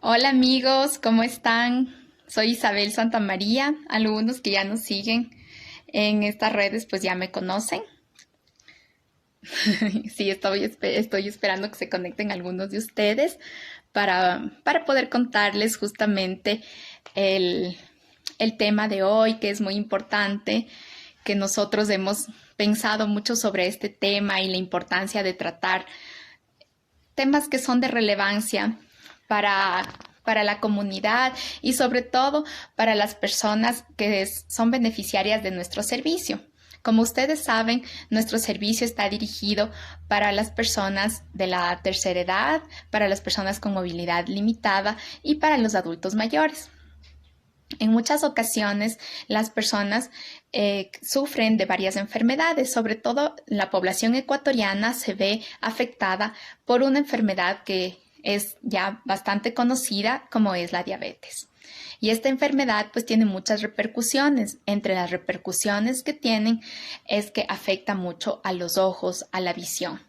Hola amigos, ¿cómo están? Soy Isabel Santamaría. Algunos que ya nos siguen en estas redes pues ya me conocen. Sí, estoy esperando que se conecten algunos de ustedes para poder contarles justamente el, el tema de hoy, que es muy importante, que nosotros hemos pensado mucho sobre este tema y la importancia de tratar temas que son de relevancia para, para la comunidad y sobre todo para las personas que son beneficiarias de nuestro servicio. Como ustedes saben, nuestro servicio está dirigido para las personas de la tercera edad, para las personas con movilidad limitada y para los adultos mayores. En muchas ocasiones las personas sufren de varias enfermedades, sobre todo la población ecuatoriana se ve afectada por una enfermedad que es ya bastante conocida como es la diabetes. Y esta enfermedad pues tiene muchas repercusiones. Entre las repercusiones que tienen es que afecta mucho a los ojos, a la visión.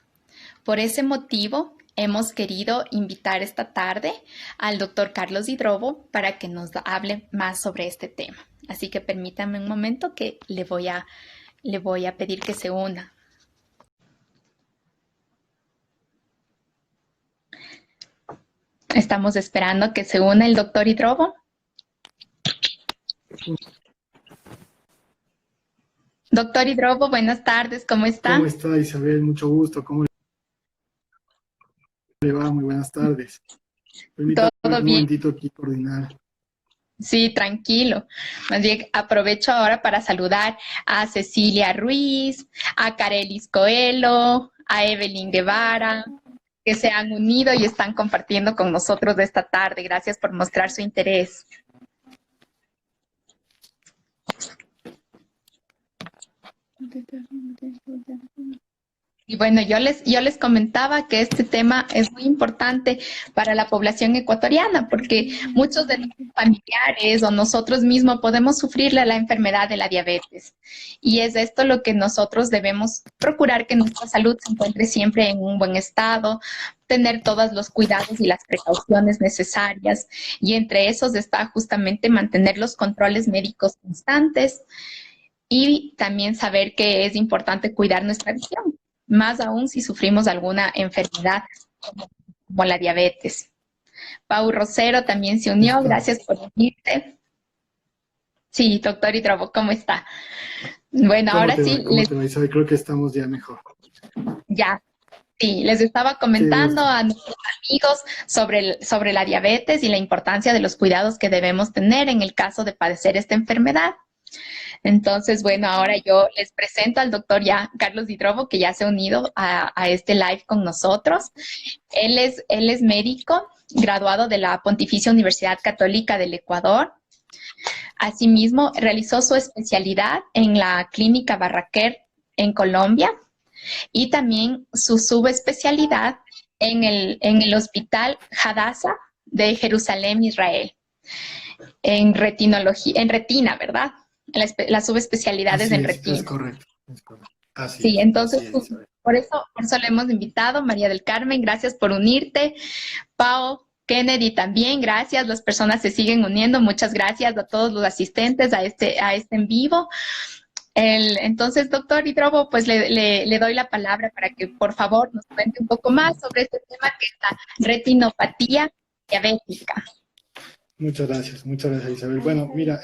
Por ese motivo, hemos querido invitar esta tarde al doctor Carlos Hidrobo para que nos hable más sobre este tema. Así que permítame un momento que le voy a pedir que se una. Estamos esperando que se una el doctor Hidrobo. Doctor Hidrobo, buenas tardes, ¿cómo ¿Cómo está? está Isabel? Mucho gusto. ¿Cómo le va? Muy buenas tardes. Permítame ¿Todo un bien? momentito aquí coordinar. Sí, tranquilo. Más bien aprovecho ahora para saludar a Cecilia Ruiz, a Carelis Coelho, a Evelyn Guevara, que se han unido y están compartiendo con nosotros de esta tarde. Gracias por mostrar su interés. Y bueno, yo les comentaba que este tema es muy importante para la población ecuatoriana porque muchos de nuestros familiares o nosotros mismos podemos sufrir la enfermedad de la diabetes. Y es esto lo que nosotros debemos procurar, que nuestra salud se encuentre siempre en un buen estado, tener todos los cuidados y las precauciones necesarias. Y entre esos está justamente mantener los controles médicos constantes y también saber que es importante cuidar nuestra visión, más aún si sufrimos alguna enfermedad como la diabetes. Pau Rosero también se unió, Está. gracias por unirte. Sí, doctor Hidrobo, ¿cómo está? Bueno, ¿Cómo ahora te sí, va? ¿Cómo te va, Isabel? Creo que estamos ya mejor. ya, sí, les estaba Qué comentando gusto. a nuestros amigos sobre la diabetes y la importancia de los cuidados que debemos tener en el caso de padecer esta enfermedad. Entonces, bueno, ahora yo les presento al doctor ya Carlos Hidrobo, que ya se ha unido a este live con nosotros. Él es médico, graduado de la Pontificia Universidad Católica del Ecuador. Asimismo, realizó su especialidad en la Clínica Barraquer en Colombia y también su subespecialidad en el Hospital Hadassah de Jerusalén, Israel, en retinología, en retina, ¿verdad? Las subespecialidades en Es retina. correcto. Es correcto. Sí, Así entonces es, Isabel. por eso le hemos invitado, María del Carmen, gracias por unirte. Pau, Kennedy también, gracias, las personas se siguen uniendo, muchas gracias a todos los asistentes a este en vivo. Entonces, doctor Hidrobo, pues le doy la palabra para que por favor nos cuente un poco más sobre este tema que es la retinopatía diabética. Muchas gracias, Isabel. Bueno, mira,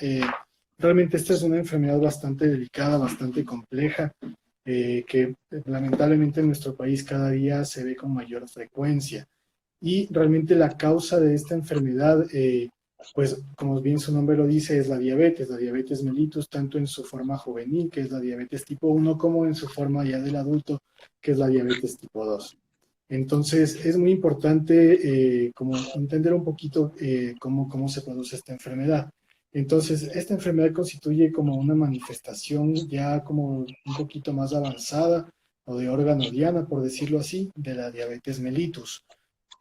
realmente esta es una enfermedad bastante delicada, bastante compleja, que lamentablemente en nuestro país cada día se ve con mayor frecuencia. Y realmente la causa de esta enfermedad, pues como bien su nombre lo dice, es la diabetes mellitus, tanto en su forma juvenil, que es la diabetes tipo 1, como en su forma ya del adulto, que es la diabetes tipo 2. Entonces, es muy importante como entender un poquito cómo se produce esta enfermedad. Entonces, esta enfermedad constituye como una manifestación ya como un poquito más avanzada o de órgano diana, por decirlo así, de la diabetes mellitus.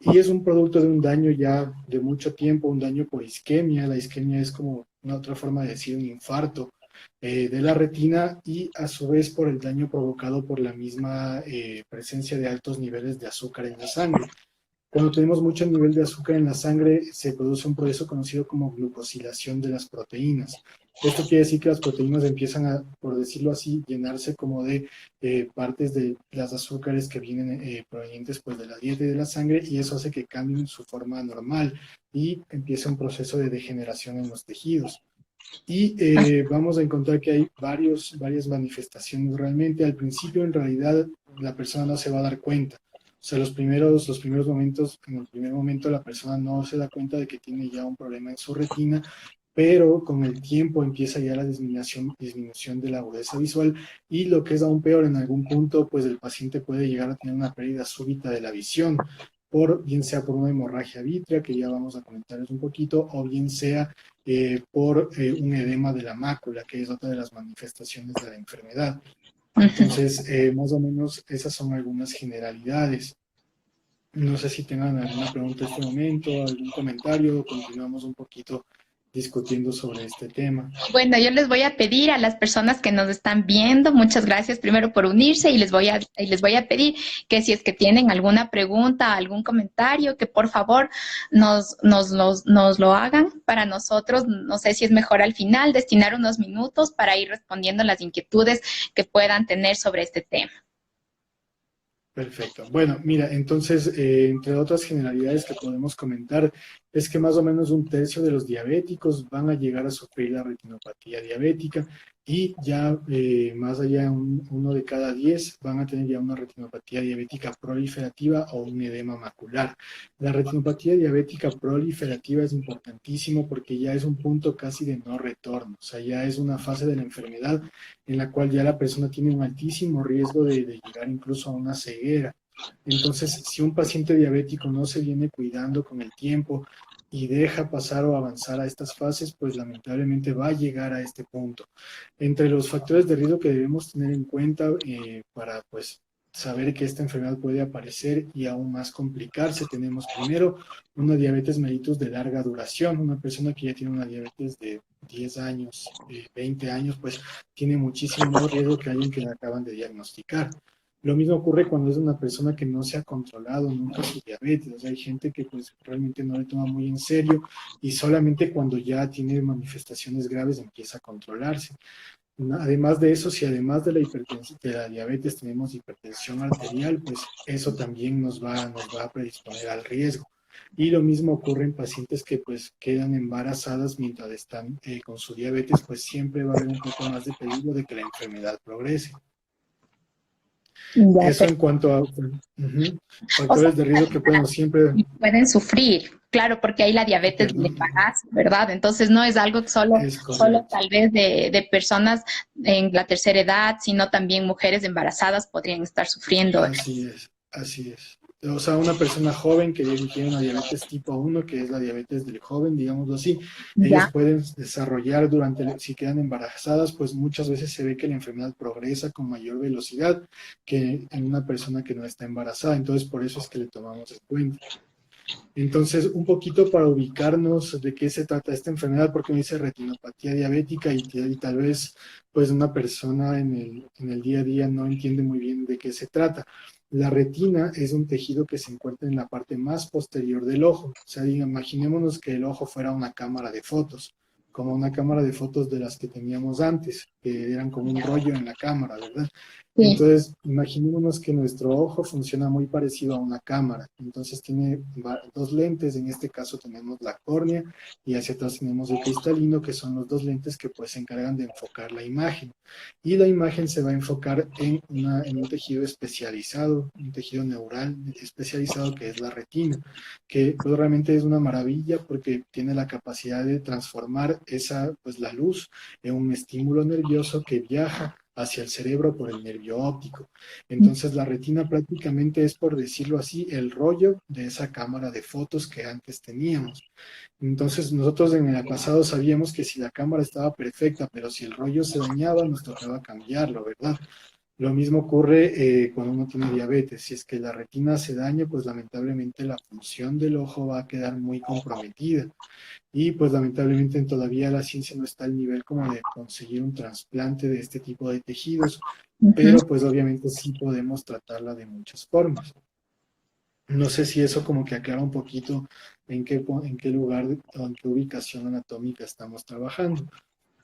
Y es un producto de un daño ya de mucho tiempo, un daño por isquemia. La isquemia es como una otra forma de decir un infarto de la retina y a su vez por el daño provocado por la misma presencia de altos niveles de azúcar en la sangre. Cuando tenemos mucho nivel de azúcar en la sangre, se produce un proceso conocido como glucosilación de las proteínas. Esto quiere decir que las proteínas empiezan a, por decirlo así, llenarse como de partes de las azúcares que vienen provenientes pues, de la dieta y de la sangre, y eso hace que cambien su forma normal y empieza un proceso de degeneración en los tejidos. Y vamos a encontrar que hay varias manifestaciones realmente. Al principio, en realidad, la persona no se va a dar cuenta. O sea, los primeros momentos, en el primer momento la persona no se da cuenta de que tiene ya un problema en su retina, pero con el tiempo empieza ya la disminución de la agudeza visual, y lo que es aún peor, en algún punto, pues el paciente puede llegar a tener una pérdida súbita de la visión, bien sea por una hemorragia vítrea, que ya vamos a comentarles un poquito, o bien sea por un edema de la mácula, que es otra de las manifestaciones de la enfermedad. Entonces, más o menos esas son algunas generalidades. No sé si tengan alguna pregunta en este momento, algún comentario, o continuamos un poquito discutiendo sobre este tema. Bueno, yo les voy a pedir a las personas que nos están viendo, muchas gracias primero por unirse, y les voy a pedir que si es que tienen alguna pregunta, algún comentario, que por favor nos lo hagan para nosotros. No sé si es mejor al final destinar unos minutos para ir respondiendo las inquietudes que puedan tener sobre este tema. Perfecto. Bueno, mira, entonces, entre otras generalidades que podemos comentar, es que más o menos un tercio de los diabéticos van a llegar a sufrir la retinopatía diabética, y ya más allá, uno de cada 10 van a tener ya una retinopatía diabética proliferativa o un edema macular. La retinopatía diabética proliferativa es importantísimo porque ya es un punto casi de no retorno, o sea, ya es una fase de la enfermedad en la cual ya la persona tiene un altísimo riesgo de llegar incluso a una ceguera. Entonces, si un paciente diabético no se viene cuidando con el tiempo y deja pasar o avanzar a estas fases, pues lamentablemente va a llegar a este punto. Entre los factores de riesgo que debemos tener en cuenta para pues saber que esta enfermedad puede aparecer y aún más complicarse, tenemos primero una diabetes mellitus de larga duración. Una persona que ya tiene una diabetes de 10 años, 20 años, pues tiene muchísimo más riesgo que alguien que le acaban de diagnosticar. Lo mismo ocurre cuando es una persona que no se ha controlado nunca su diabetes. O sea, hay gente que pues realmente no le toma muy en serio, y solamente cuando ya tiene manifestaciones graves empieza a controlarse. Además de eso, si además de la hipertensión, de la diabetes tenemos hipertensión arterial, pues eso también nos va a predisponer al riesgo. Y lo mismo ocurre en pacientes que pues quedan embarazadas mientras están con su diabetes, pues siempre va a haber un poco más de peligro de que la enfermedad progrese. Ya, Eso en cuanto a o sea, factores de riesgo que pueden siempre... y pueden sufrir, claro, porque hay la diabetes del Perdón, embarazo, ¿verdad? Entonces no es algo es solo correcto. tal vez de personas en la tercera edad, sino también mujeres embarazadas podrían estar sufriendo. Así es, así es. O sea, una persona joven que tiene una diabetes tipo 1, que es la diabetes del joven, digámoslo así, ellos Ya, pueden desarrollar si quedan embarazadas, pues muchas veces se ve que la enfermedad progresa con mayor velocidad que en una persona que no está embarazada. Entonces, por eso es que le tomamos en cuenta. Entonces, un poquito para ubicarnos de qué se trata esta enfermedad, porque me dice retinopatía diabética, y tal vez pues una persona en el día a día no entiende muy bien de qué se trata. La retina es un tejido que se encuentra en la parte más posterior del ojo. O sea, imaginémonos que el ojo fuera una cámara de fotos, como una cámara de fotos de las que teníamos antes, que eran como un rollo en la cámara, ¿verdad? sí. Entonces, imaginémonos que nuestro ojo funciona muy parecido a una cámara. Entonces, tiene dos lentes. En este caso tenemos la córnea, y hacia atrás tenemos el cristalino, que son los dos lentes que pues se encargan de enfocar la imagen. Y la imagen se va a enfocar en un tejido especializado, un tejido neural especializado, que es la retina, que pues, realmente es una maravilla porque tiene la capacidad de transformar pues, la luz en un estímulo nervioso que viaja hacia el cerebro por el nervio óptico. Entonces la retina prácticamente es, por decirlo así, el rollo de esa cámara de fotos que antes teníamos. Entonces nosotros en el pasado sabíamos que si la cámara estaba perfecta, pero si el rollo se dañaba, nos tocaba cambiarlo, ¿verdad? Lo mismo ocurre cuando uno tiene diabetes. Si es que la retina se daña, pues lamentablemente la función del ojo va a quedar muy comprometida. Y pues lamentablemente todavía la ciencia no está al nivel como de conseguir un trasplante de este tipo de tejidos, Ujú. pero pues obviamente sí podemos tratarla de muchas formas. No sé si eso como que aclara un poquito en qué lugar o en qué ubicación anatómica estamos trabajando.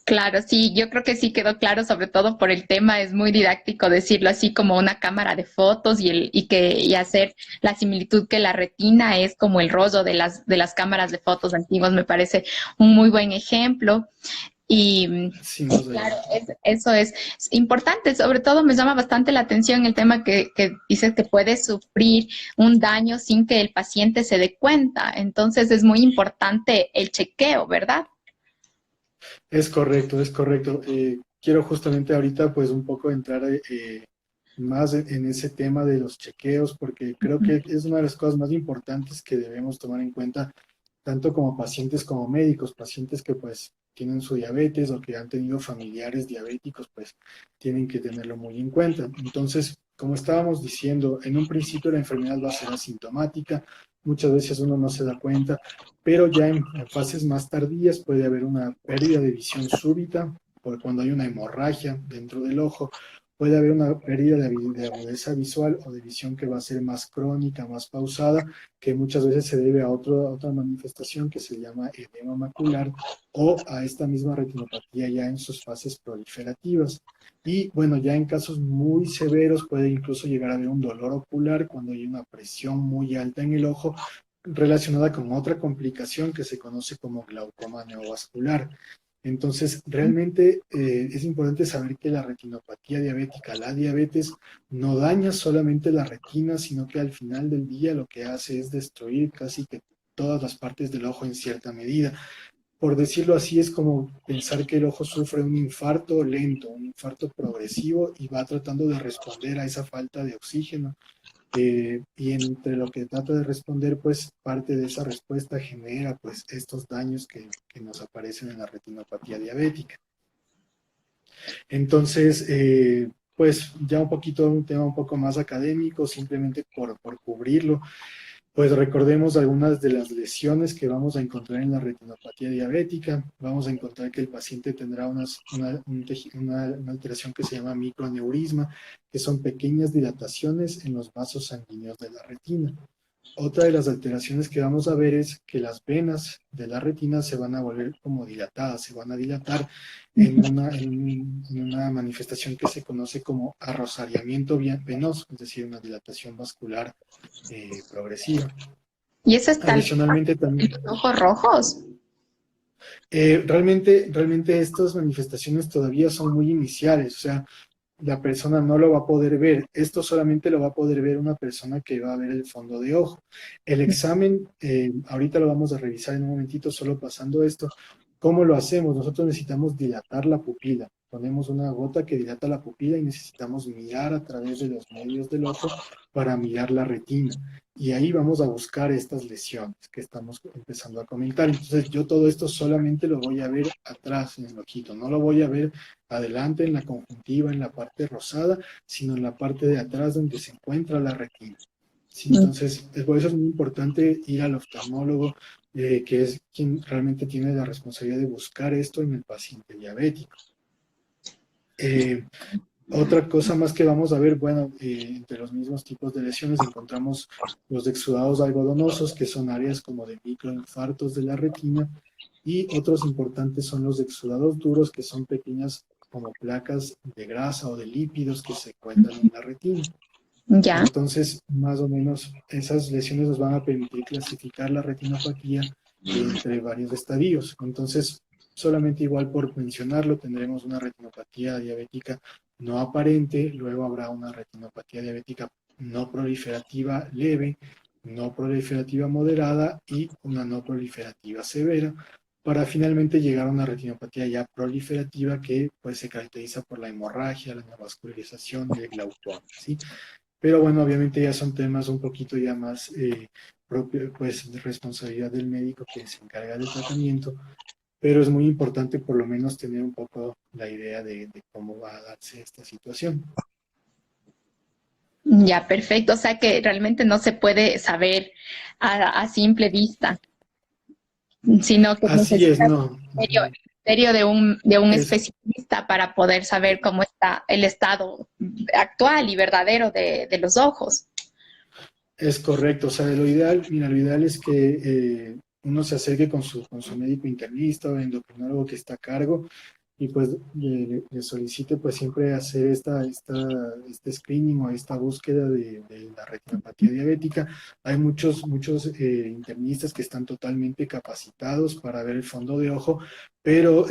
Claro, sí, yo creo que sí quedó claro, sobre todo por el tema, es muy didáctico decirlo así como una cámara de fotos y hacer la similitud que la retina es como el rollo de las cámaras de fotos antiguas, me parece un muy buen ejemplo. Y Sin duda, claro, ya. eso es importante. Sobre todo me llama bastante la atención el tema que dices que puede sufrir un daño sin que el paciente se dé cuenta. Entonces es muy importante el chequeo, ¿verdad? Es correcto, es correcto. Quiero justamente ahorita pues un poco entrar más en ese tema de los chequeos, porque creo que es una de las cosas más importantes que debemos tomar en cuenta, tanto como pacientes como médicos, pacientes que pues tienen su diabetes o que han tenido familiares diabéticos, pues tienen que tenerlo muy en cuenta. Entonces, como estábamos diciendo, en un principio la enfermedad va a ser asintomática, muchas veces uno no se da cuenta, pero ya en fases más tardías puede haber una pérdida de visión súbita, por cuando hay una hemorragia dentro del ojo, puede haber una pérdida de agudeza visual o de visión que va a ser más crónica, más pausada, que muchas veces se debe a otra manifestación que se llama edema macular o a esta misma retinopatía ya en sus fases proliferativas. Y bueno, ya en casos muy severos puede incluso llegar a haber un dolor ocular cuando hay una presión muy alta en el ojo relacionada con otra complicación que se conoce como glaucoma neovascular. Entonces, realmente es importante saber que la retinopatía diabética, la diabetes, no daña solamente la retina, sino que al final del día lo que hace es destruir casi que todas las partes del ojo en cierta medida. Por decirlo así, es como pensar que el ojo sufre un infarto lento, un infarto progresivo y va tratando de responder a esa falta de oxígeno. Y entre lo que trata de responder, pues parte de esa respuesta genera pues estos daños que nos aparecen en la retinopatía diabética. Entonces, pues ya un poquito un tema un poco más académico, simplemente por cubrirlo, pues recordemos algunas de las lesiones que vamos a encontrar en la retinopatía diabética. Vamos a encontrar que el paciente tendrá una alteración que se llama microaneurisma, que son pequeñas dilataciones en los vasos sanguíneos de la retina. Otra de las alteraciones que vamos a ver es que las venas de la retina se van a volver como dilatadas, se van a dilatar en una manifestación que se conoce como arrosariamiento venoso, es decir, una dilatación vascular progresiva. Y eso está Adicionalmente en también, los ojos rojos. realmente estas manifestaciones todavía son muy iniciales, o sea, la persona no lo va a poder ver. Esto solamente lo va a poder ver una persona que va a ver el fondo de ojo. El examen, ahorita lo vamos a revisar en un momentito, solo pasando esto. ¿Cómo lo hacemos? Nosotros necesitamos dilatar la pupila. Ponemos una gota que dilata la pupila y necesitamos mirar a través de los medios del ojo para mirar la retina. Y ahí vamos a buscar estas lesiones que estamos empezando a comentar. Entonces yo todo esto solamente lo voy a ver atrás en el ojito, no lo voy a ver adelante en la conjuntiva, en la parte rosada, sino en la parte de atrás donde se encuentra la retina. Sí, entonces, por eso es muy importante ir al oftalmólogo, que es quien realmente tiene la responsabilidad de buscar esto en el paciente diabético. Eh, Otra cosa más que vamos a ver, bueno, entre los mismos tipos de lesiones encontramos los exudados algodonosos, que son áreas como de microinfartos de la retina, y otros importantes son los exudados duros, que son pequeñas como placas de grasa o de lípidos que se encuentran en la retina. Ya. Entonces, más o menos, esas lesiones nos van a permitir clasificar la retinopatía entre varios estadios. Entonces, solamente igual por mencionarlo, tendremos una retinopatía diabética no aparente, luego habrá una retinopatía diabética no proliferativa leve, no proliferativa moderada y una no proliferativa severa, para finalmente llegar a una retinopatía ya proliferativa que pues, se caracteriza por la hemorragia, la neovascularización y el glaucoma, ¿sí? Pero bueno, obviamente ya son temas un poquito ya más pues de responsabilidad del médico que se encarga del tratamiento, pero es muy importante por lo menos tener un poco la idea de cómo va a darse esta situación. Ya, perfecto. O sea que realmente no se puede saber a simple vista, sino que Así es, necesita no, criterio de un es especialista para poder saber cómo está el estado actual y verdadero de los ojos. Es correcto, o sea, lo ideal, mira, lo ideal es que uno se acerque con su médico internista o endocrinólogo que está a cargo y pues le solicite pues siempre hacer este screening o esta búsqueda de la retinopatía diabética. Hay muchos internistas que están totalmente capacitados para ver el fondo de ojo, pero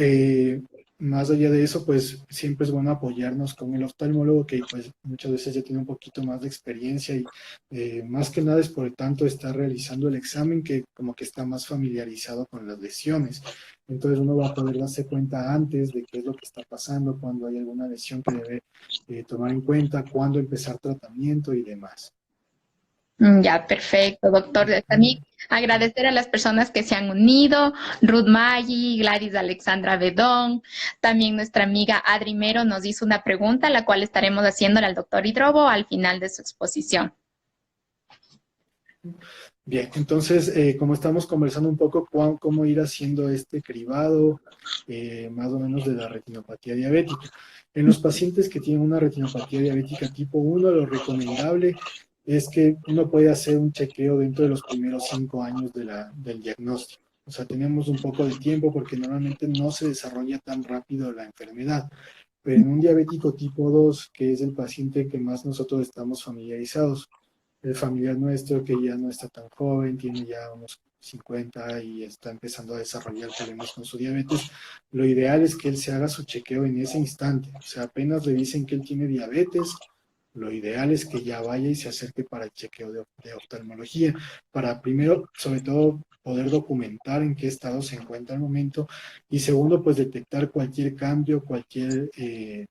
más allá de eso, pues siempre es bueno apoyarnos con el oftalmólogo que pues muchas veces ya tiene un poquito más de experiencia y más que nada es por tanto está realizando el examen que como que está más familiarizado con las lesiones. Entonces uno va a poder darse cuenta antes de qué es lo que está pasando, cuando hay alguna lesión que debe tomar en cuenta, cuándo empezar tratamiento y demás. Ya, perfecto, doctor. También agradecer a las personas que se han unido, Ruth Maggi, Gladys Alexandra Bedón, también nuestra amiga Adri Mero nos hizo una pregunta, la cual estaremos haciéndole al doctor Hidrobo al final de su exposición. Bien, entonces, como estamos conversando un poco cómo ir haciendo este cribado, más o menos de la retinopatía diabética. En los pacientes que tienen una retinopatía diabética tipo 1, lo recomendable es que uno puede hacer un chequeo dentro de los primeros 5 años del diagnóstico. O sea, tenemos un poco de tiempo porque normalmente no se desarrolla tan rápido la enfermedad. Pero en un diabético tipo 2, que es el paciente que más nosotros estamos familiarizados, el familiar nuestro que ya no está tan joven, tiene ya unos 50 y está empezando a desarrollar problemas con su diabetes, lo ideal es que él se haga su chequeo en ese instante. O sea, apenas le dicen que él tiene diabetes, lo ideal es que ya vaya y se acerque para el chequeo de oftalmología, para primero, sobre todo, poder documentar en qué estado se encuentra al momento y segundo, pues detectar cualquier cambio, cualquier de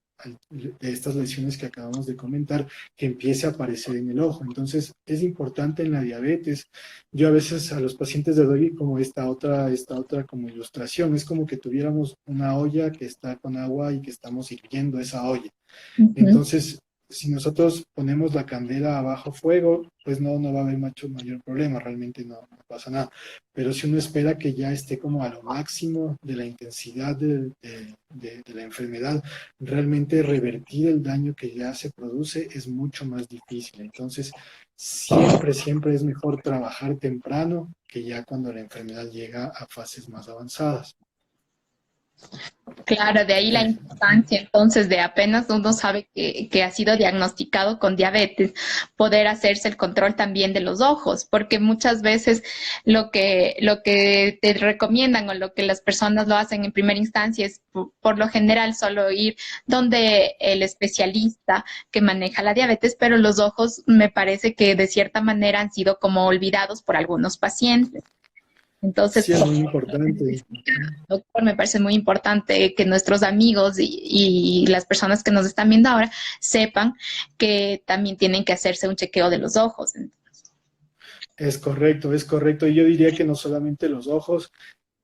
estas lesiones que acabamos de comentar que empiece a aparecer en el ojo. Entonces, es importante en la diabetes. Yo a veces a los pacientes les doy como esta otra como ilustración. Es como que tuviéramos una olla que está con agua y que estamos hirviendo esa olla. Ujú. Entonces, si nosotros ponemos la candela a bajo fuego, pues no va a haber mayor problema, realmente no pasa nada. Pero si uno espera que ya esté como a lo máximo de la intensidad de la enfermedad, realmente revertir el daño que ya se produce es mucho más difícil. Entonces, siempre es mejor trabajar temprano que ya cuando la enfermedad llega a fases más avanzadas. Claro, de ahí la Eh, importancia entonces de apenas uno sabe que ha sido diagnosticado con diabetes, poder hacerse el control también de los ojos, porque muchas veces lo que te recomiendan o lo que las personas lo hacen en primera instancia es por lo general solo ir donde el especialista que maneja la diabetes, pero los ojos me parece que de cierta manera han sido como olvidados por algunos pacientes. Entonces, sí, es muy importante. doctor, me parece muy importante que nuestros amigos y las personas que nos están viendo ahora sepan que también tienen que hacerse un chequeo de los ojos. Es correcto, es correcto. Y yo diría que no solamente los ojos,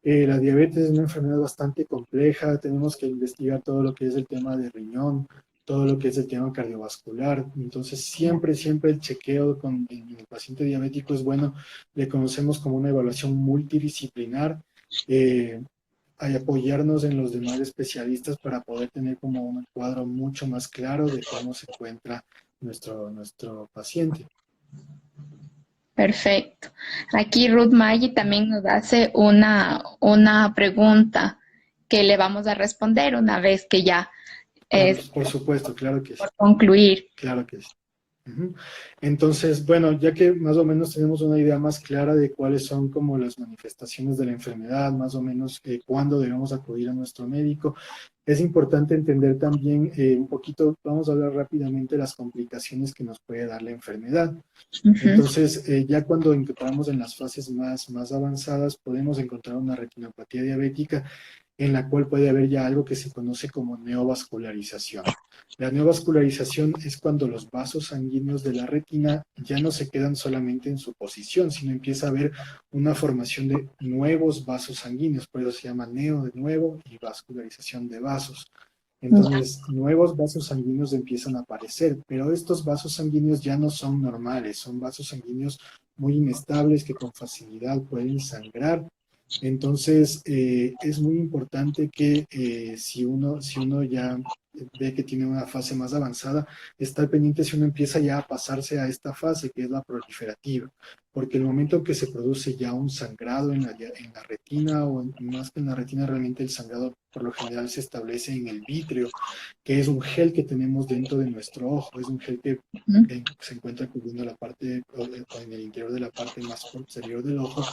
la diabetes es una enfermedad bastante compleja, tenemos que investigar todo lo que es el tema de riñón, todo lo que es el tema cardiovascular. Entonces, siempre el chequeo en el paciente diabético es bueno, le conocemos como una evaluación multidisciplinar. eh, Hay apoyarnos en los demás especialistas para poder tener como un cuadro mucho más claro de cómo se encuentra nuestro paciente. Perfecto. Aquí Ruth Maggi también nos hace una pregunta que le vamos a responder una vez que ya es Por supuesto, claro que sí, por concluir. claro que sí. Ujú. Entonces, bueno, ya que más o menos tenemos una idea más clara de cuáles son como las manifestaciones de la enfermedad, más o menos cuándo debemos acudir a nuestro médico, es importante entender también un poquito, vamos a hablar rápidamente de las complicaciones que nos puede dar la enfermedad. Ujú. Entonces, ya cuando entramos en las fases más avanzadas, podemos encontrar una retinopatía diabética en la cual puede haber ya algo que se conoce como neovascularización. La neovascularización es cuando los vasos sanguíneos de la retina ya no se quedan solamente en su posición, sino empieza a haber una formación de nuevos vasos sanguíneos, por eso se llama neo de nuevo y vascularización de vasos. Entonces, nuevos vasos sanguíneos empiezan a aparecer, pero estos vasos sanguíneos ya no son normales, son vasos sanguíneos muy inestables que con facilidad pueden sangrar Entonces, es muy importante que si uno ya ve que tiene una fase más avanzada, estar pendiente si uno empieza ya a pasarse a esta fase, que es la proliferativa, porque el momento en que se produce ya un sangrado en la retina, más que en la retina, realmente el sangrado por lo general se establece en el vítreo, que es un gel que tenemos dentro de nuestro ojo, es un gel Ujú. que se encuentra cubriendo la parte, o en el interior de la parte más posterior del ojo,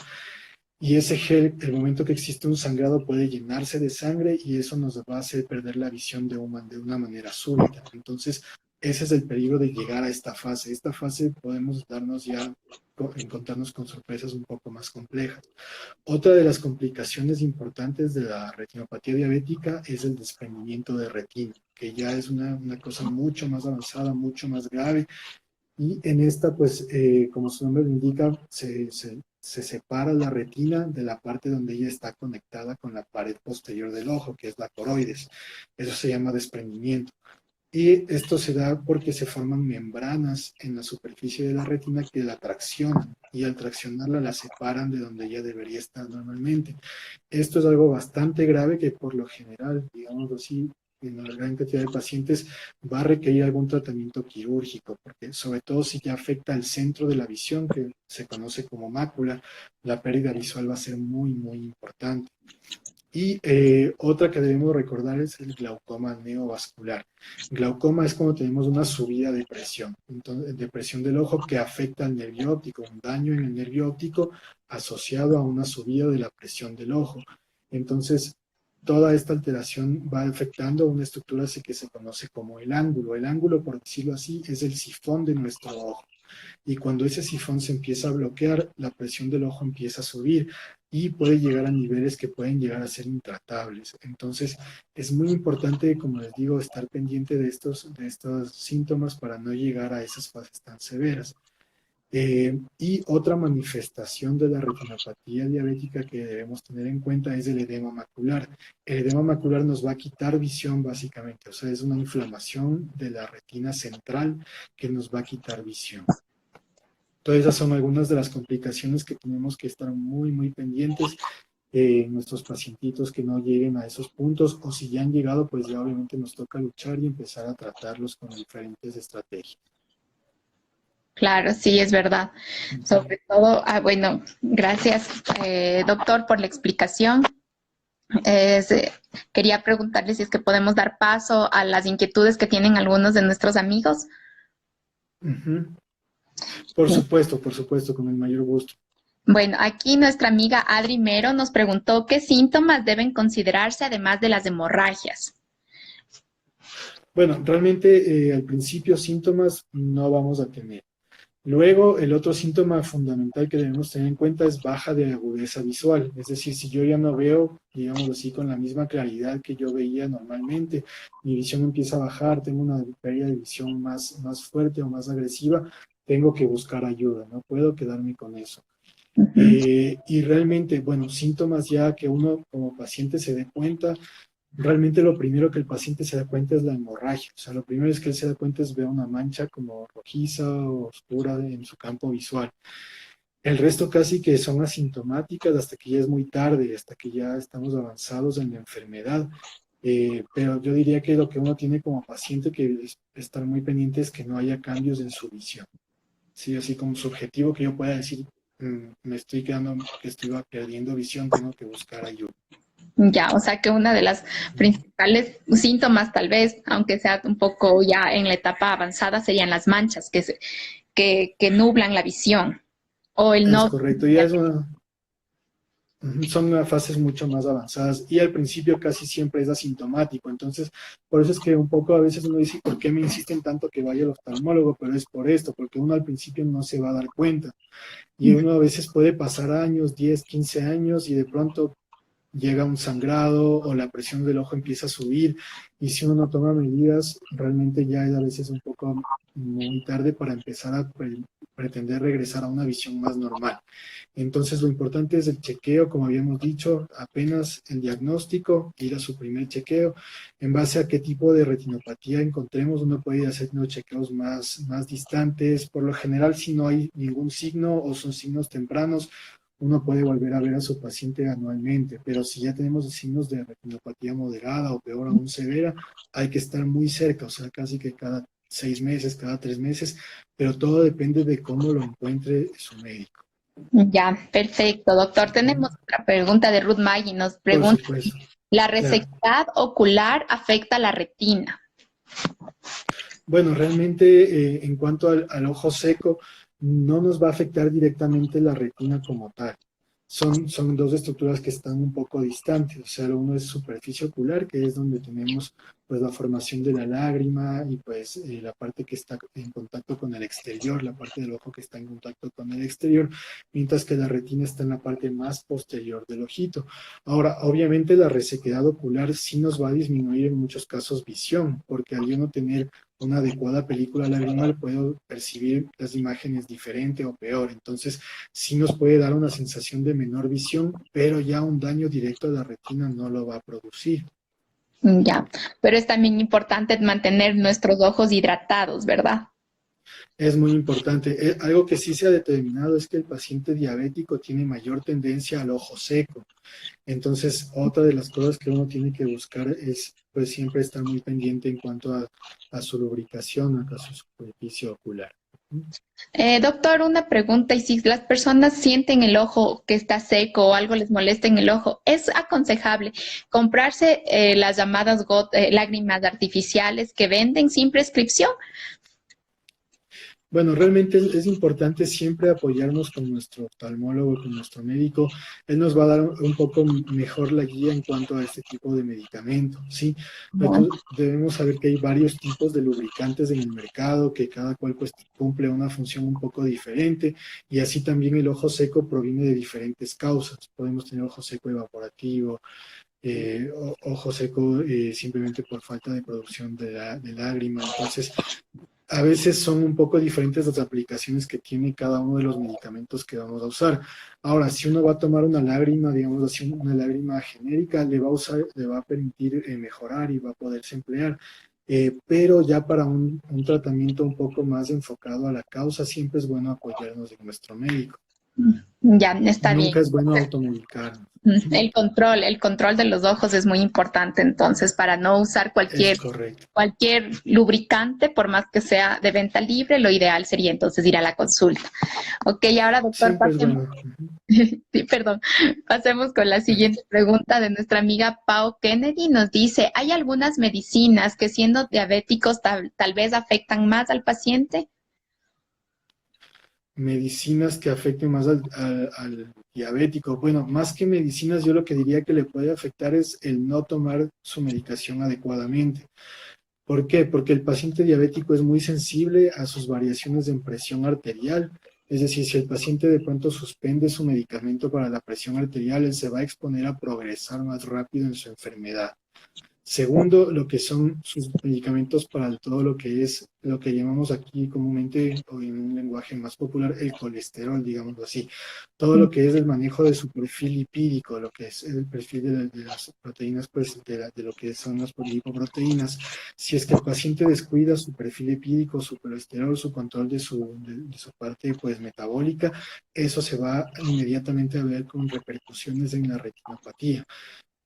y ese gel, el momento que existe un sangrado, puede llenarse de sangre y eso nos va a hacer perder la visión de una manera súbita. Entonces, ese es el peligro de llegar a esta fase. Esta fase podemos darnos ya, encontrarnos con sorpresas un poco más complejas. Otra de las complicaciones importantes de la retinopatía diabética es el desprendimiento de retina, que ya es una cosa mucho más avanzada, mucho más grave y en esta, pues, como su nombre lo indica, se separa la retina de la parte donde ella está conectada con la pared posterior del ojo, que es la coroides. Eso se llama desprendimiento. Y esto se da porque se forman membranas en la superficie de la retina que la traccionan y al traccionarla la separan de donde ella debería estar normalmente. Esto es algo bastante grave que por lo general, digamos así, en la gran cantidad de pacientes va a requerir algún tratamiento quirúrgico, porque sobre todo si ya afecta al centro de la visión, que se conoce como mácula, la pérdida visual va a ser muy, muy importante. Y otra que debemos recordar es el glaucoma neovascular. Glaucoma es cuando tenemos una subida de presión, entonces, de presión del ojo que afecta al nervio óptico, un daño en el nervio óptico asociado a una subida de la presión del ojo. Entonces, toda esta alteración va afectando una estructura así que se conoce como el ángulo. El ángulo, por decirlo así, es el sifón de nuestro ojo. Y cuando ese sifón se empieza a bloquear, la presión del ojo empieza a subir y puede llegar a niveles que pueden llegar a ser intratables. Entonces, es muy importante, como les digo, estar pendiente de estos síntomas para no llegar a esas fases tan severas. Y otra manifestación de la retinopatía diabética que debemos tener en cuenta es el edema macular. El edema macular nos va a quitar visión básicamente, o sea, es una inflamación de la retina central que nos va a quitar visión. Todas esas son algunas de las complicaciones que tenemos que estar muy, muy pendientes en nuestros pacientitos que no lleguen a esos puntos o si ya han llegado, pues ya obviamente nos toca luchar y empezar a tratarlos con diferentes estrategias. Claro, sí, es verdad. Ujú. Sobre todo, bueno, gracias, doctor, por la explicación. Es, quería preguntarle si es que podemos dar paso a las inquietudes que tienen algunos de nuestros amigos. Ujú. Sí. Por supuesto, con el mayor gusto. Bueno, aquí nuestra amiga Adri Mero nos preguntó qué síntomas deben considerarse además de las hemorragias. Bueno, realmente al principio síntomas no vamos a tener. Luego, el otro síntoma fundamental que debemos tener en cuenta es baja de agudeza visual. Es decir, si yo ya no veo, digamos así, con la misma claridad que yo veía normalmente, mi visión empieza a bajar, tengo una pérdida de visión más fuerte o más agresiva, tengo que buscar ayuda, no puedo quedarme con eso. Ujú. Y realmente, bueno, síntomas ya que uno como paciente se dé cuenta, realmente lo primero que el paciente se da cuenta es la hemorragia. O sea, lo primero es que él se da cuenta es ver una mancha como rojiza o oscura en su campo visual. El resto casi que son asintomáticas hasta que ya es muy tarde, hasta que ya estamos avanzados en la enfermedad. Pero yo diría que lo que uno tiene como paciente que estar muy pendiente es que no haya cambios en su visión. Sí, así como su objetivo que yo pueda decir, me estoy quedando, que estoy perdiendo visión, tengo que buscar ayuda. Ya, o sea que una de las principales síntomas, tal vez, aunque sea un poco ya en la etapa avanzada, serían las manchas que nublan la visión o el Es no. correcto, son fases mucho más avanzadas y al principio casi siempre es asintomático, entonces por eso es que un poco a veces uno dice, ¿por qué me insisten tanto que vaya al oftalmólogo? Pero es por esto, porque uno al principio no se va a dar cuenta y uno a veces puede pasar años, 10 15 años y de pronto llega un sangrado o la presión del ojo empieza a subir y si uno no toma medidas, realmente ya es a veces un poco muy tarde para empezar a pretender regresar a una visión más normal. Entonces lo importante es el chequeo, como habíamos dicho, apenas el diagnóstico, ir a su primer chequeo, en base a qué tipo de retinopatía encontremos, uno puede ir a hacer unos chequeos más distantes, por lo general si no hay ningún signo o son signos tempranos, uno puede volver a ver a su paciente anualmente, pero si ya tenemos signos de retinopatía moderada o peor aún severa, hay que estar muy cerca, o sea, casi que cada 6 meses, cada 3 meses, pero todo depende de cómo lo encuentre su médico. Ya, perfecto, doctor. Ujú. Tenemos otra pregunta de Ruth Maggi. Nos Por pregunta, supuesto, ¿la claro. resequedad ocular afecta la retina? Bueno, realmente en cuanto al ojo seco, no nos va a afectar directamente la retina como tal. Son dos estructuras que están un poco distantes. O sea, lo uno es superficie ocular, que es donde tenemos pues la formación de la lágrima y pues la parte que está en contacto con el exterior, la parte del ojo que está en contacto con el exterior, mientras que la retina está en la parte más posterior del ojito. Ahora, obviamente la resequedad ocular sí nos va a disminuir en muchos casos visión, porque al yo no tener una adecuada película lagrimal puedo percibir las imágenes diferente o peor. Entonces, sí nos puede dar una sensación de menor visión, pero ya un daño directo a la retina no lo va a producir. Ya, pero es también importante mantener nuestros ojos hidratados, ¿verdad? Es muy importante. Algo que sí se ha determinado es que el paciente diabético tiene mayor tendencia al ojo seco. Entonces, otra de las cosas que uno tiene que buscar es pues siempre estar muy pendiente en cuanto a su lubricación, a su superficie ocular. Doctor, una pregunta, y si las personas sienten el ojo que está seco o algo les molesta en el ojo, ¿es aconsejable comprarse las llamadas lágrimas artificiales que venden sin prescripción? Bueno, realmente es importante siempre apoyarnos con nuestro oftalmólogo, con nuestro médico. Él nos va a dar un poco mejor la guía en cuanto a este tipo de medicamentos, ¿sí? Ujú. Nosotros debemos saber que hay varios tipos de lubricantes en el mercado, que cada cual pues cumple una función un poco diferente, y así también el ojo seco proviene de diferentes causas. Podemos tener ojo seco evaporativo, ojo seco simplemente por falta de producción de lágrima. Entonces, a veces son un poco diferentes las aplicaciones que tiene cada uno de los medicamentos que vamos a usar. Ahora, si uno va a tomar una lágrima, digamos así, una lágrima genérica, le va a permitir mejorar y va a poderse emplear. Pero ya para un tratamiento un poco más enfocado a la causa, siempre es bueno apoyarnos en nuestro médico. Ya, está bien. Nunca es bueno automedicarnos. El control de los ojos es muy importante, entonces, para no usar Es correcto. cualquier lubricante, por más que sea de venta libre, lo ideal sería entonces ir a la consulta. Ok, ahora, doctor, Siempre es pasemos, bueno. sí, perdón, pasemos con la siguiente pregunta de nuestra amiga Pau Kennedy. Nos dice, ¿hay algunas medicinas que siendo diabéticos tal vez afectan más al paciente? Medicinas que afecten más al diabético. Bueno, más que medicinas, yo lo que diría que le puede afectar es el no tomar su medicación adecuadamente. ¿Por qué? Porque el paciente diabético es muy sensible a sus variaciones en presión arterial. Es decir, si el paciente de pronto suspende su medicamento para la presión arterial, él se va a exponer a progresar más rápido en su enfermedad. Segundo, lo que son sus medicamentos para todo lo que es lo que llamamos aquí comúnmente o en un lenguaje más popular el colesterol, digámoslo así. Todo lo que es el manejo de su perfil lipídico, lo que es el perfil de las proteínas, pues de lo que son las lipoproteínas. Si es que el paciente descuida su perfil lipídico, su colesterol, su control de su parte pues metabólica, eso se va inmediatamente a ver con repercusiones en la retinopatía.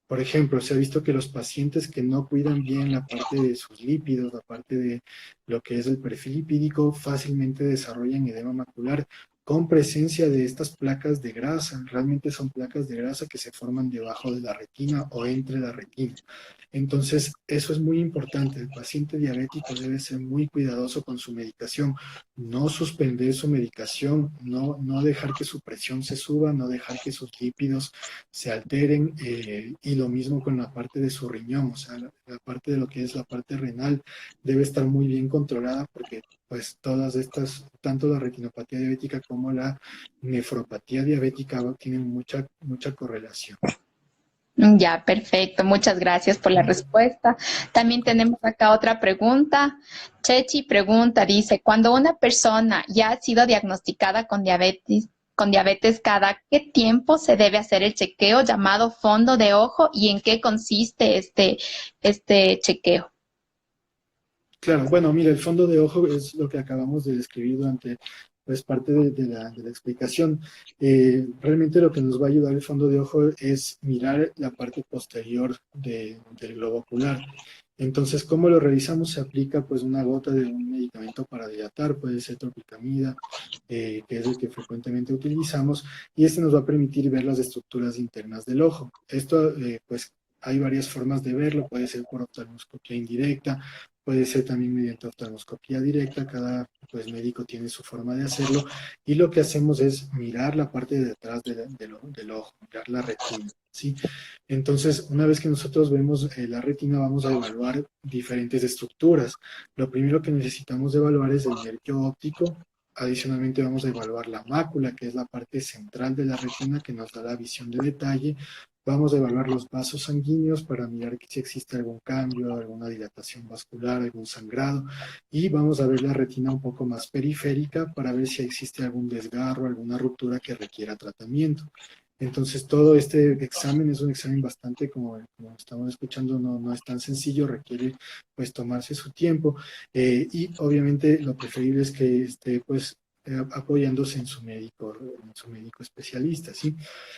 Por ejemplo, se ha visto que los pacientes que no cuidan bien la parte de sus lípidos, la parte de lo que es el perfil lipídico, fácilmente desarrollan edema macular con presencia de estas placas de grasa. Realmente son placas de grasa que se forman debajo de la retina o entre la retina. Entonces, eso es muy importante. El paciente diabético debe ser muy cuidadoso con su medicación, no suspender su medicación, no dejar que su presión se suba, no dejar que sus lípidos se alteren y lo mismo con la parte de su riñón, o sea, la parte de lo que es la parte renal debe estar muy bien controlada porque pues todas estas, tanto la retinopatía diabética como la nefropatía diabética tienen mucha correlación. Ya, perfecto. Muchas gracias por la respuesta. También tenemos acá otra pregunta. Chechi pregunta, dice, cuando una persona ya ha sido diagnosticada con diabetes, ¿cada qué tiempo se debe hacer el chequeo llamado fondo de ojo y en qué consiste este chequeo? Claro, bueno, mira, el fondo de ojo es lo que acabamos de describir durante pues parte de la explicación. Realmente lo que nos va a ayudar el fondo de ojo es mirar la parte posterior del globo ocular. Entonces, ¿cómo lo realizamos? Se aplica pues una gota de un medicamento para dilatar, puede ser tropicamida, que es el que frecuentemente utilizamos, y este nos va a permitir ver las estructuras internas del ojo. Esto, pues, hay varias formas de verlo, puede ser por oftalmoscopía indirecta, puede ser también mediante oftalmoscopía directa, cada pues, médico tiene su forma de hacerlo, y lo que hacemos es mirar la parte de atrás del ojo, mirar la retina, ¿sí? Entonces, una vez que nosotros vemos la retina, vamos a evaluar diferentes estructuras. Lo primero que necesitamos evaluar es el nervio óptico. Adicionalmente vamos a evaluar la mácula, que es la parte central de la retina que nos da la visión de detalle. Vamos a evaluar los vasos sanguíneos para mirar si existe algún cambio, alguna dilatación vascular, algún sangrado. Y vamos a ver la retina un poco más periférica para ver si existe algún desgarro, alguna ruptura que requiera tratamiento. Entonces, todo este examen es un examen bastante, como estamos escuchando, no es tan sencillo, requiere pues tomarse su tiempo, y obviamente lo preferible es que esté pues apoyándose en su médico especialista, ¿sí?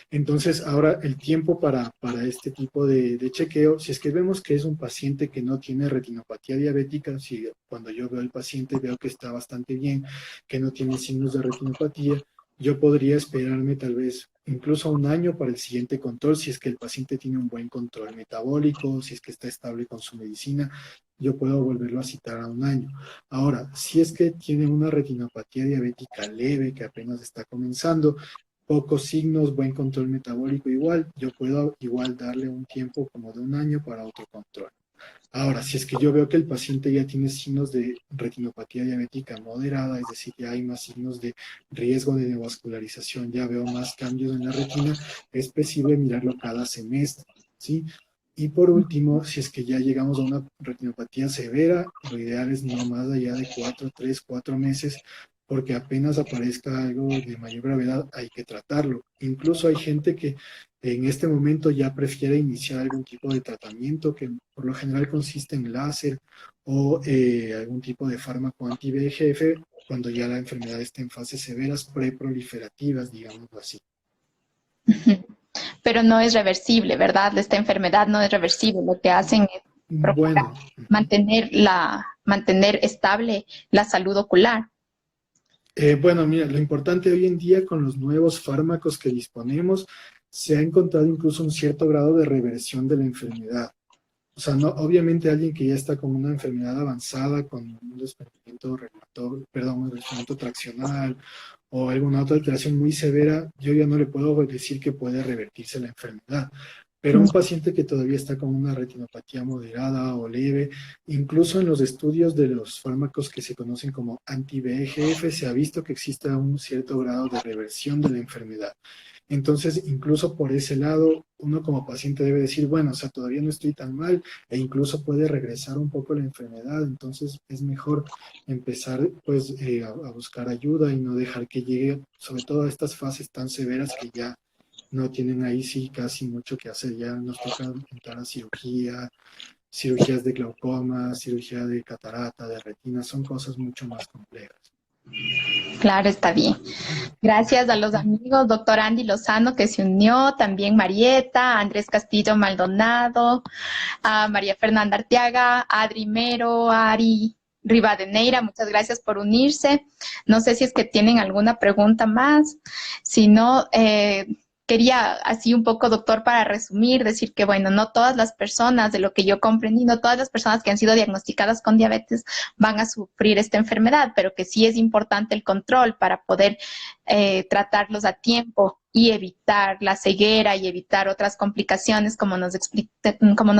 Entonces, ahora el tiempo para este tipo de chequeo, si es que vemos que es un paciente que no tiene retinopatía diabética, si cuando yo veo al paciente veo que está bastante bien, que no tiene signos de retinopatía, yo podría esperarme tal vez incluso un año para el siguiente control, si es que el paciente tiene un buen control metabólico, si es que está estable con su medicina, yo puedo volverlo a citar a un año. Ahora, si es que tiene una retinopatía diabética leve que apenas está comenzando, pocos signos, buen control metabólico igual, yo puedo igual darle un tiempo como de un año para otro control. Ahora, si es que yo veo que el paciente ya tiene signos de retinopatía diabética moderada, es decir, ya hay más signos de riesgo de neovascularización, ya veo más cambios en la retina, es posible mirarlo cada semestre, ¿sí? Y por último, si es que ya llegamos a una retinopatía severa, lo ideal es no más allá de 4 meses, porque apenas aparezca algo de mayor gravedad, hay que tratarlo. Incluso hay gente que en este momento ya prefiere iniciar algún tipo de tratamiento que por lo general consiste en láser o algún tipo de fármaco anti-VEGF cuando ya la enfermedad está en fases severas preproliferativas, digámoslo así. Pero no es reversible, ¿verdad? Esta enfermedad no es reversible. Lo que hacen es procurar Bueno, mantener estable la salud ocular. bueno, mira, lo importante hoy en día con los nuevos fármacos que disponemos, se ha encontrado incluso un cierto grado de reversión de la enfermedad. O sea, no, obviamente alguien que ya está con una enfermedad avanzada, con un desprendimiento un desprendimiento traccional o alguna otra alteración muy severa, yo ya no le puedo decir que puede revertirse la enfermedad. Pero un paciente que todavía está con una retinopatía moderada o leve, incluso en los estudios de los fármacos que se conocen como anti-VEGF, se ha visto que existe un cierto grado de reversión de la enfermedad. Entonces, incluso por ese lado, uno como paciente debe decir, bueno, o sea, todavía no estoy tan mal e incluso puede regresar un poco la enfermedad. Entonces, es mejor empezar pues a buscar ayuda y no dejar que llegue, sobre todo a estas fases tan severas que ya no tienen ahí sí casi mucho que hacer. Ya nos toca entrar a cirugía, cirugías de glaucoma, cirugía de catarata, de retina, son cosas mucho más complejas. Claro, está bien. Gracias a los amigos, doctor Andy Lozano que se unió, también Marieta, Andrés Castillo Maldonado, a María Fernanda Arteaga, Adri Mero, Ari Rivadeneira, muchas gracias por unirse. No sé si es que tienen alguna pregunta más. Si no, quería así un poco, doctor, para resumir, decir que, bueno, no todas las personas, de lo que yo comprendí, no todas las personas que han sido diagnosticadas con diabetes van a sufrir esta enfermedad, pero que sí es importante el control para poder tratarlos a tiempo y evitar la ceguera y evitar otras complicaciones como nos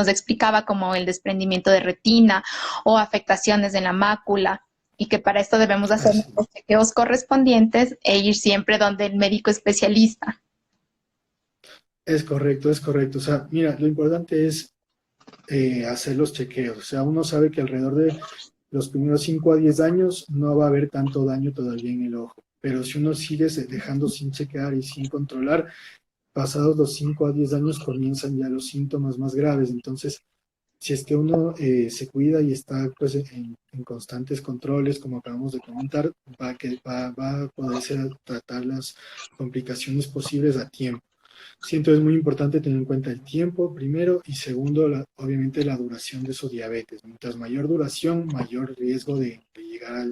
explicaba, como el desprendimiento de retina o afectaciones en la mácula, y que para esto debemos hacer Así los chequeos correspondientes e ir siempre donde el médico especialista. es correcto, es correcto. O sea, mira, lo importante es hacer los chequeos. O sea, uno sabe que alrededor de los primeros 5 a 10 años no va a haber tanto daño todavía en el ojo. Pero si uno sigue dejando sin chequear y sin controlar, pasados los 5 a 10 años comienzan ya los síntomas más graves. Entonces, si es que uno se cuida y está pues, en constantes controles, como acabamos de comentar, va a poderse tratar las complicaciones posibles a tiempo. Siento es muy importante tener en cuenta el tiempo, primero, y segundo, obviamente la duración de su diabetes. Mientras mayor duración, mayor riesgo de llegar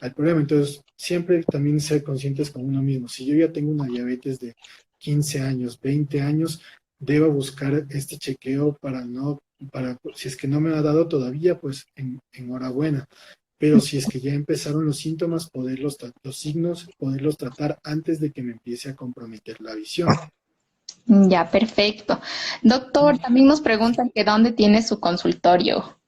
al problema. Entonces, siempre también ser conscientes con uno mismo. Si yo ya tengo una diabetes de 15 años, 20 años, debo buscar este chequeo si es que no me ha dado todavía, pues enhorabuena. Pero si es que ya empezaron los síntomas, los signos, poderlos tratar antes de que me empiece a comprometer la visión. Ya, perfecto. Doctor, también nos preguntan que dónde tiene su consultorio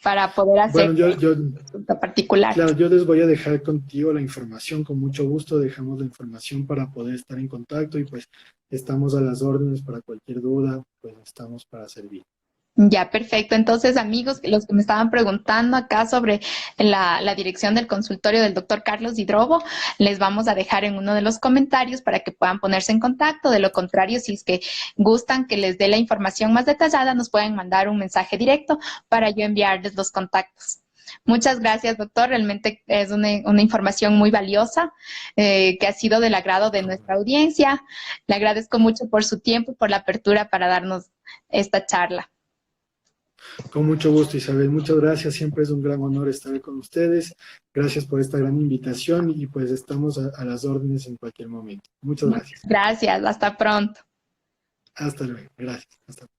para poder hacer Bueno, consulta particular. claro, yo les voy a dejar contigo la información, con mucho gusto dejamos la información para poder estar en contacto y pues estamos a las órdenes para cualquier duda, pues estamos para servir. Ya, perfecto. Entonces, amigos, los que me estaban preguntando acá sobre la dirección del consultorio del doctor Carlos Hidrobo, les vamos a dejar en uno de los comentarios para que puedan ponerse en contacto. De lo contrario, si es que gustan que les dé la información más detallada, nos pueden mandar un mensaje directo para yo enviarles los contactos. Muchas gracias, doctor. Realmente es una información muy valiosa que ha sido del agrado de nuestra audiencia. Le agradezco mucho por su tiempo y por la apertura para darnos esta charla. Con mucho gusto, Isabel. Muchas gracias. Siempre es un gran honor estar con ustedes. Gracias por esta gran invitación y pues estamos a las órdenes en cualquier momento. Muchas gracias. Gracias, hasta pronto. Hasta luego. Gracias. Hasta luego.